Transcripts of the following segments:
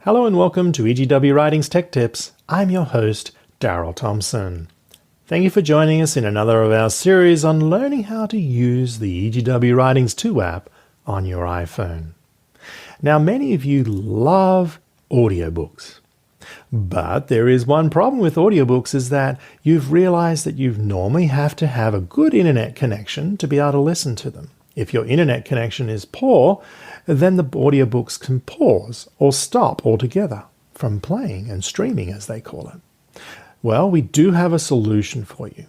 Hello and welcome to EGW Writings Tech Tips. I'm your host, Daryl Thompson. Thank you for joining us in another of our series on learning how to use the EGW Writings 2 app on your iPhone. Now, many of you love audiobooks, but there is one problem with audiobooks is that you've realized that you normally have to have a good internet connection to be able to listen to them. If your internet connection is poor, then the audiobooks can pause or stop altogether from playing and streaming, as they call it. Well, we do have a solution for you,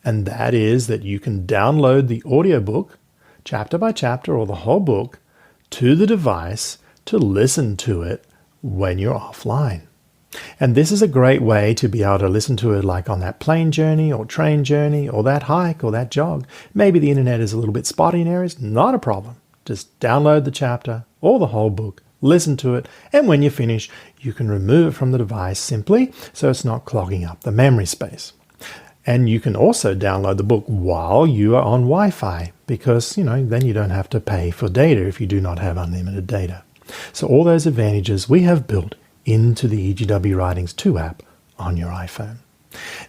and that is that you can download the audiobook, chapter by chapter or the whole book, to the device to listen to it when you're offline. And this is a great way to be able to listen to it like on that plane journey or train journey or that hike or that jog. Maybe the internet is a little bit spotty in areas, not a problem. Just download the chapter or the whole book, listen to it, and when you finish, you can remove it from the device simply so it's not clogging up the memory space. And you can also download the book while you are on Wi-Fi because, then you don't have to pay for data if you do not have unlimited data. So all those advantages we have built into the EGW Writings 2 app on your iPhone.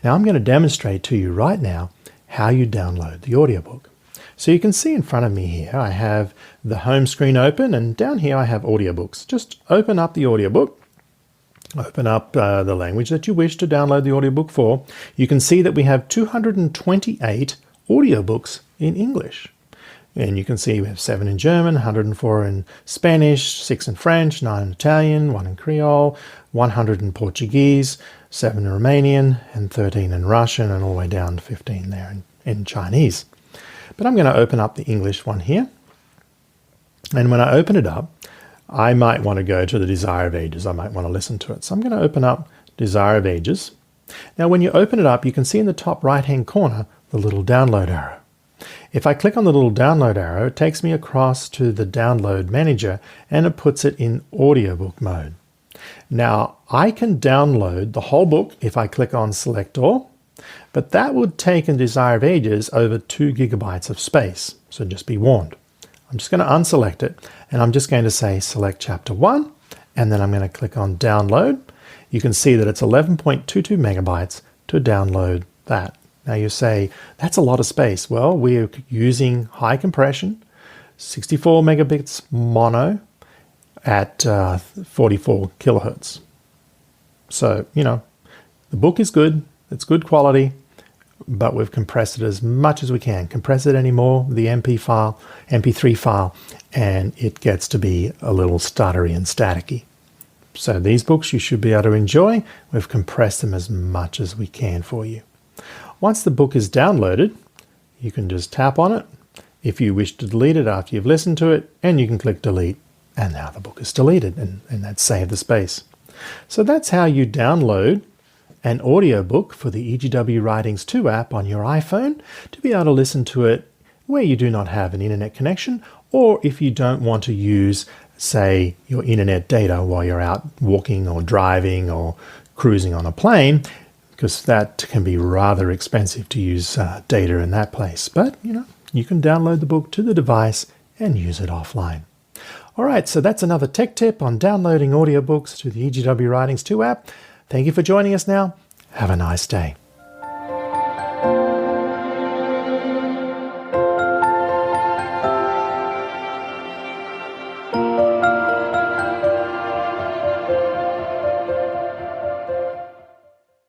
Now I'm going to demonstrate to you right now how you download the audiobook. So you can see in front of me here, I have the home screen open, and down here I have audiobooks. Just open up the audiobook, open up the language that you wish to download the audiobook for. You can see that we have 228 audiobooks in English. And you can see we have 7 in German, 104 in Spanish, 6 in French, 9 in Italian, 1 in Creole, 100 in Portuguese, 7 in Romanian, and 13 in Russian, and all the way down to 15 there in Chinese. But I'm going to open up the English one here. And when I open it up, I might want to go to the Desire of Ages. I might want to listen to it. So I'm going to open up Desire of Ages. Now, when you open it up, you can see in the top right-hand corner the little download arrow. If I click on the little download arrow, it takes me across to the download manager and it puts it in audiobook mode. Now, I can download the whole book if I click on Select All, but that would take in Desire of Ages over 2 gigabytes of space, so just be warned. I'm just going to unselect it, and I'm just going to say Select Chapter 1, and then I'm going to click on Download. You can see that it's 11.22 megabytes to download that. Now you say, that's a lot of space. Well, we're using high compression, 64 megabits mono at 44 kilohertz. So, the book is good. It's good quality, but we've compressed it as much as we can. Compress it anymore, the MP3 file, and it gets to be a little stuttery and staticky. So these books you should be able to enjoy. We've compressed them as much as we can for you. Once the book is downloaded, you can just tap on it if you wish to delete it after you've listened to it, and you can click delete, and now the book is deleted, and that's saved the space. So that's how you download an audiobook for the EGW Writings 2 app on your iPhone to be able to listen to it where you do not have an internet connection, or if you don't want to use, say, your internet data while you're out walking or driving or cruising on a plane, because that can be rather expensive to use data in that place. But, you can download the book to the device and use it offline. All right, so that's another tech tip on downloading audiobooks to the EGW Writings 2 app. Thank you for joining us now. Have a nice day.